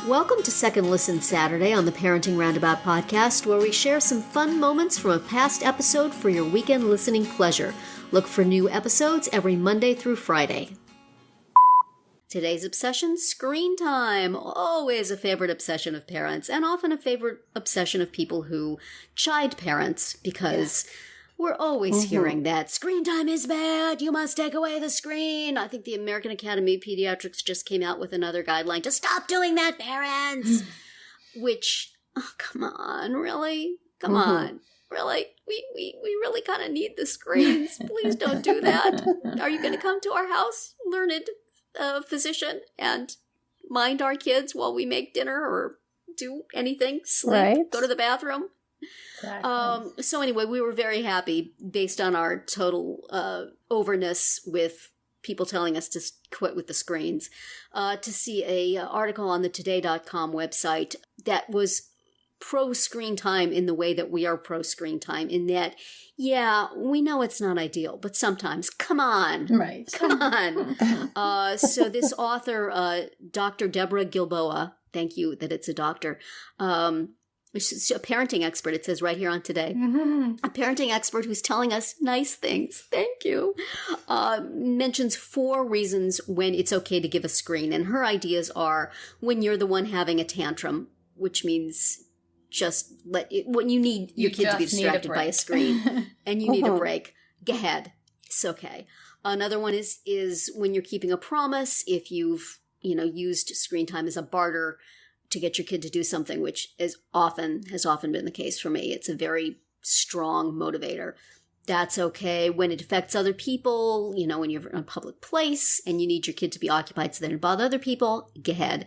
Welcome to Second Listen Saturday on the Parenting Roundabout podcast, where we share some fun moments from a past episode for your weekend listening pleasure. Look for new episodes every Monday through Friday. Today's obsession, screen time. Always a favorite obsession of parents, and often a favorite obsession of people who chide parents, because we're always hearing that screen time is bad, you must take away the screen. I think the American Academy of Pediatrics just came out with another guideline to stop doing that, parents. Which, oh, come on, really? Come on. Really? We really kind of need the screens. Please don't do that. Are you going to come to our house, learned physician, and mind our kids while we make dinner or do anything, sleep, go to the bathroom? Exactly. So anyway, we were very happy, based on our total overness with people telling us to quit with the screens, to see a article on the today.com website that was pro-screen time in the way that we are pro-screen time, in that, yeah, we know it's not ideal, but sometimes, come on. Right. Come on. So this author, Dr. Deborah Gilboa, thank you that it's a doctor, she's a parenting expert, it says right here on Today. A parenting expert who's telling us nice things. Thank you. Mentions 4 reasons when it's okay to give a screen. And her ideas are when you're the one having a tantrum, which means just when you need your kid to be distracted by a screen and you need a break, go ahead. It's okay. Another one is when you're keeping a promise, if you've used screen time as a barter to get your kid to do something, which has often been the case for me. It's a very strong motivator. That's okay. When it affects other people, when you're in a public place and you need your kid to be occupied so they don't bother other people, go ahead.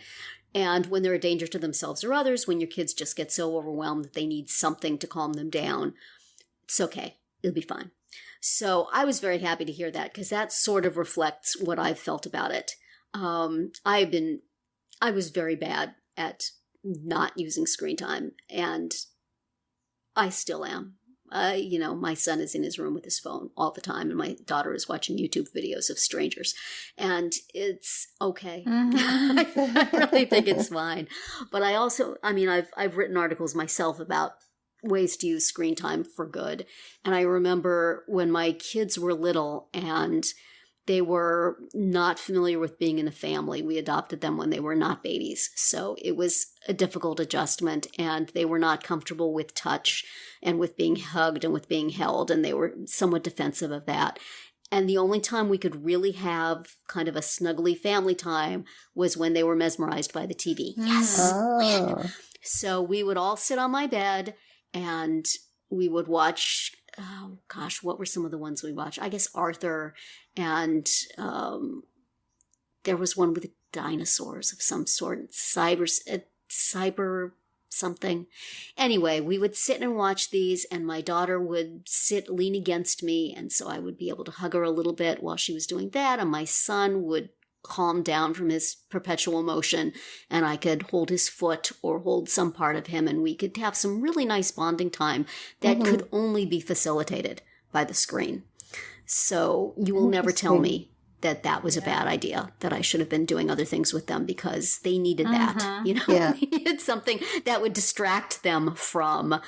And when they're a danger to themselves or others, when your kids just get so overwhelmed that they need something to calm them down, it's okay. It'll be fine. So I was very happy to hear that, because that sort of reflects what I've felt about it. I was very bad at not using screen time, and I still am. My son is in his room with his phone all the time, and my daughter is watching YouTube videos of strangers, and it's okay. I really think it's fine. But I also, I've written articles myself about ways to use screen time for good. And I remember when my kids were little and they were not familiar with being in a family. We adopted them when they were not babies. So it was a difficult adjustment, and they were not comfortable with touch and with being hugged and with being held, and they were somewhat defensive of that. And the only time we could really have kind of a snuggly family time was when they were mesmerized by the TV. Yes. Oh. So we would all sit on my bed and we would watch, oh gosh, what were some of the ones we watched? I guess Arthur, and there was one with dinosaurs of some sort, cyber something. Anyway, we would sit and watch these, and my daughter would lean against me, and so I would be able to hug her a little bit while she was doing that, and my son would calm down from his perpetual motion, and I could hold his foot or hold some part of him, and we could have some really nice bonding time that could only be facilitated by the screen. So you will never tell me that was a bad idea, that I should have been doing other things with them, because they needed that, They needed something that would distract them from,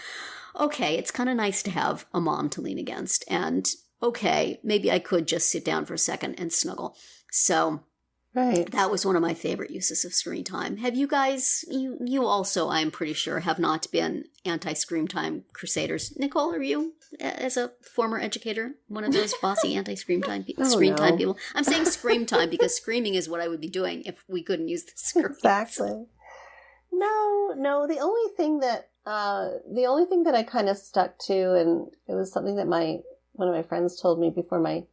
okay, it's kind of nice to have a mom to lean against, and okay, maybe I could just sit down for a second and snuggle. So that was one of my favorite uses of screen time. Have you guys, you also, I'm pretty sure, have not been anti-screen time crusaders. Nicole, are you, as a former educator, one of those bossy anti-screen time time people? I'm saying scream time because screaming is what I would be doing if we couldn't use the screen. Exactly. No. The only thing that I kind of stuck to, and it was something that one of my friends told me before my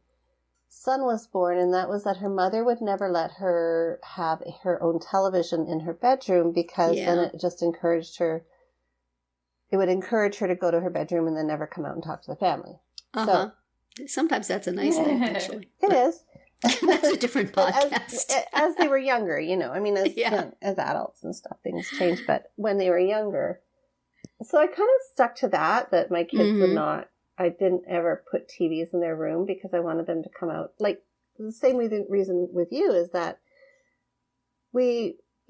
son was born, and that was that her mother would never let her have her own television in her bedroom, because then it just encouraged her. It would encourage her to go to her bedroom and then never come out and talk to the family. So sometimes that's a nice thing, actually. It is. That's a different podcast. As they were younger, as adults and stuff, things change. But when they were younger, so I kind of stuck to that my kids would not. I didn't ever put TVs in their room because I wanted them to come out. Like, the same reason with you is that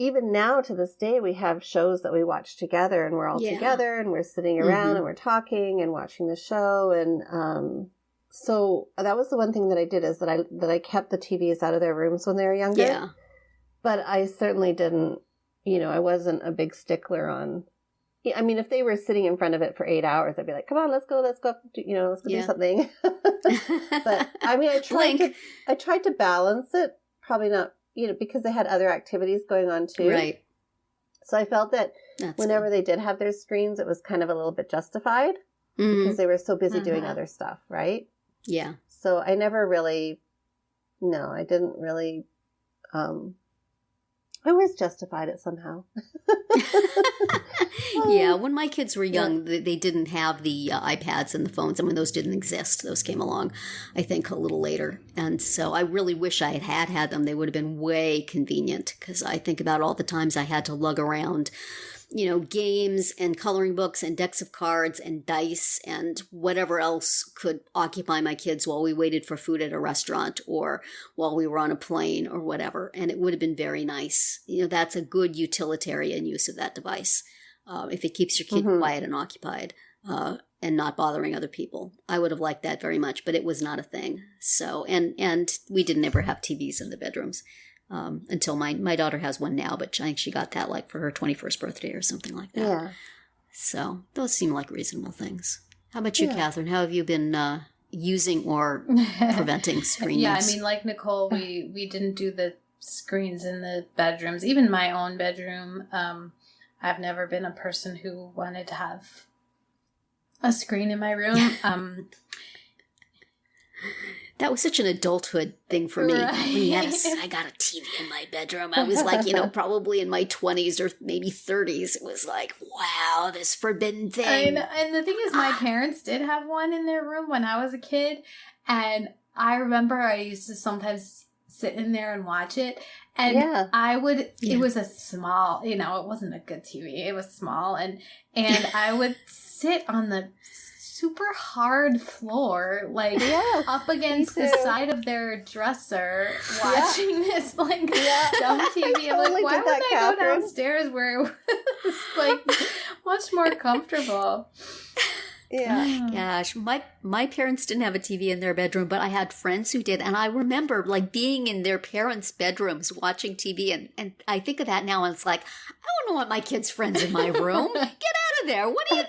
even now to this day, we have shows that we watch together, and we're all together, and we're sitting around and we're talking and watching the show. And so that was the one thing that I did, is that I kept the TVs out of their rooms when they were younger. Yeah. But I certainly didn't, I wasn't a big stickler on, I mean, if they were sitting in front of it for 8 hours, I'd be like, come on, let's go, let's go do something. But I mean, I tried to balance it, probably not, because they had other activities going on too. Right. So I felt that whenever they did have their screens, it was kind of a little bit justified because they were so busy doing other stuff, right? Yeah. So I never really, I didn't really, I always justified it somehow. Yeah, when my kids were young, they didn't have the iPads and the phones. I mean, those didn't exist. Those came along, I think, a little later. And so I really wish I had them. They would have been way convenient, because I think about all the times I had to lug around, games and coloring books and decks of cards and dice and whatever else could occupy my kids while we waited for food at a restaurant or while we were on a plane or whatever. And it would have been very nice. That's a good utilitarian use of that device. If it keeps your kid quiet and occupied and not bothering other people. I would have liked that very much, but it was not a thing. So, and we didn't ever have TVs in the bedrooms until my daughter has one now, but I think she got that like for her 21st birthday or something like that. Yeah. So those seem like reasonable things. How about you, Catherine? How have you been using or preventing screen use? I mean, like Nicole, we didn't do the screens in the bedrooms. Even my own bedroom, I've never been a person who wanted to have a screen in my room. That was such an adulthood thing for me. Right. I got a TV in my bedroom. I was like, probably in my 20s or maybe 30s. It was like, wow, this forbidden thing. And the thing is, my parents did have one in their room when I was a kid. And I remember I used to sometimes sit in there and watch it. And I would, it was a small, it wasn't a good TV. It was small. And I would sit on the super hard floor, like up against the side of their dresser, watching this dumb TV. I'm like, why would I go downstairs where it was like much more comfortable? Yeah. Gosh, my parents didn't have a TV in their bedroom, but I had friends who did. And I remember being in their parents' bedrooms watching TV. And I think of that now and it's like, I don't want my kids' friends in my room. Get out of there. What are you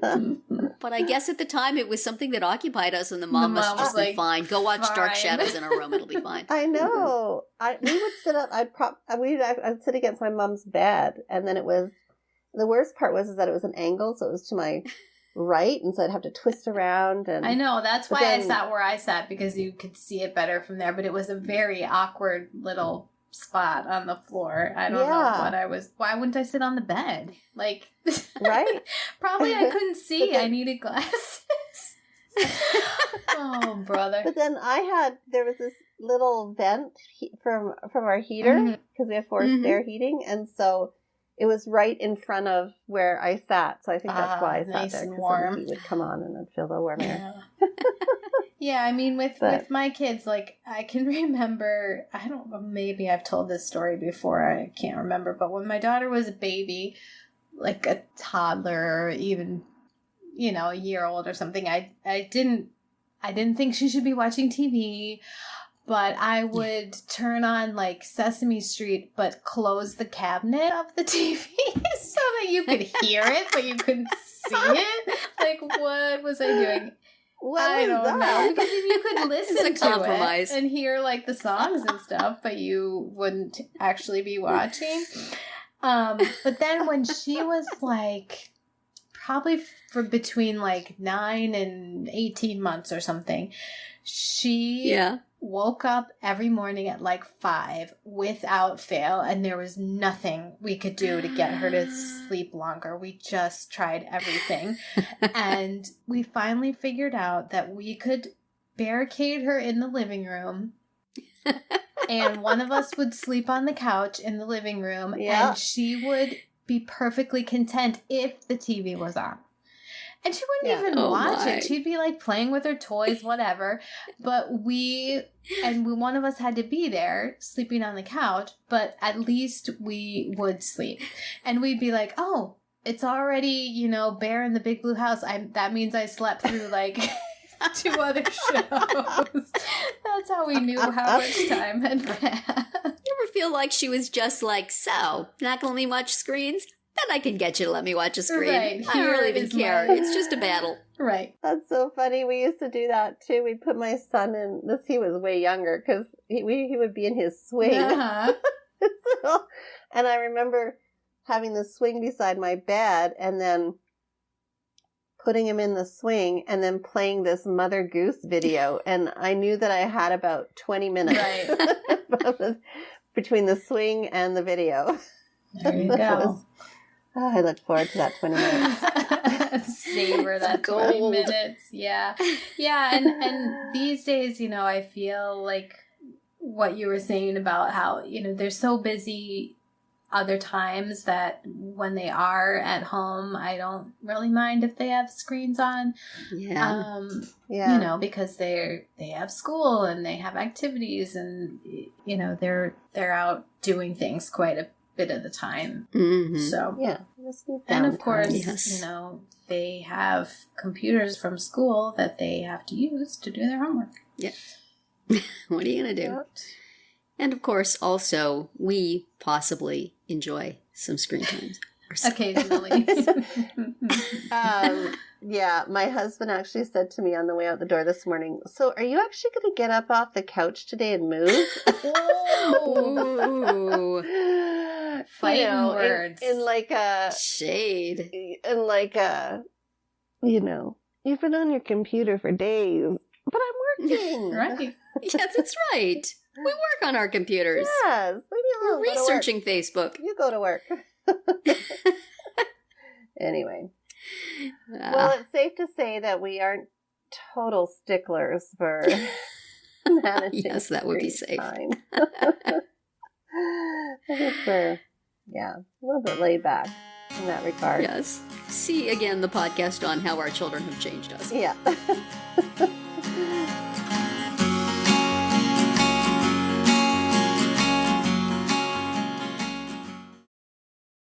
doing? But I guess at the time it was something that occupied us, and the mom must have just been fine. Go watch Dark Shadows in a room. It'll be fine. I know. We would sit up. I'd sit against my mom's bed. And then the worst part was that it was an angle. So it was to my right, and so I'd have to twist around. And I know, that's why I sat where I sat, because you could see it better from there, but it was a very awkward little spot on the floor. I don't know why wouldn't I sit on the bed? Like, right? Probably I couldn't see. I needed glasses. Oh, brother. But then there was this little vent from our heater, because we have forced air heating, and so it was right in front of where I sat, so I think that's why I sat nice there. And warm. The heat would come on, and I'd feel the warm air. Yeah, I mean, with my kids, like, I can remember, I don't know, maybe I've told this story before, I can't remember, but when my daughter was a baby, like a toddler, or even, a year old or something, I didn't think she should be watching TV. But I would turn on, like, Sesame Street, but close the cabinet of the TV so that you could hear it, but you couldn't see it. Like, what was I doing? I don't know. Because you could listen to it and hear, like, the songs and stuff, but you wouldn't actually be watching. But then when she was, like, probably for between, like, 9 and 18 months or something, she woke up every morning at like 5 without fail, and there was nothing we could do to get her to sleep longer. We just tried everything. And we finally figured out that we could barricade her in the living room, and one of us would sleep on the couch in the living room, and she would be perfectly content if the TV was on. And she wouldn't even watch it. She'd be like playing with her toys, whatever. But one of us had to be there sleeping on the couch, but at least we would sleep. And we'd be like, oh, it's already, Bear in the Big Blue House. That means I slept through like 2 other shows. That's how we knew how much time had passed. You ever feel like she was just like, so, not going to let me watch screens? Then I can get you to let me watch a screen. Right. I don't really even care. It's just a battle. Right. That's so funny. We used to do that too. We'd put my son in this. He was way younger because he would be in his swing. Uh-huh. And I remember having the swing beside my bed and then putting him in the swing and then playing this Mother Goose video. And I knew that I had about 20 minutes between the swing and the video. There you go. I look forward to that 20 minutes. Savor that 20 minutes. Yeah. Yeah. And these days, I feel like what you were saying about how, they're so busy other times that when they are at home, I don't really mind if they have screens on. Yeah. Because they have school and they have activities and, they're out doing things quite a bit of the time. Mm-hmm. So yeah, and of course, they have computers from school that they have to use to do their homework. Yeah. What are you going to do? Yep. And of course, also, we possibly enjoy some screen time. Occasionally. Yeah, my husband actually said to me on the way out the door this morning, so are you actually going to get up off the couch today and move? Ooh. Fighting words. In like a... Shade. In like a... you've been on your computer for days, but I'm working. Right. Yeah, that's right. We work on our computers. Yes. We're researching Facebook. You go to work. Anyway. Well, it's safe to say that we aren't total sticklers for managing. Yes, that would be safe. I think we're, a little bit laid back in that regard. Yes. See again the podcast on how our children have changed us. Yeah.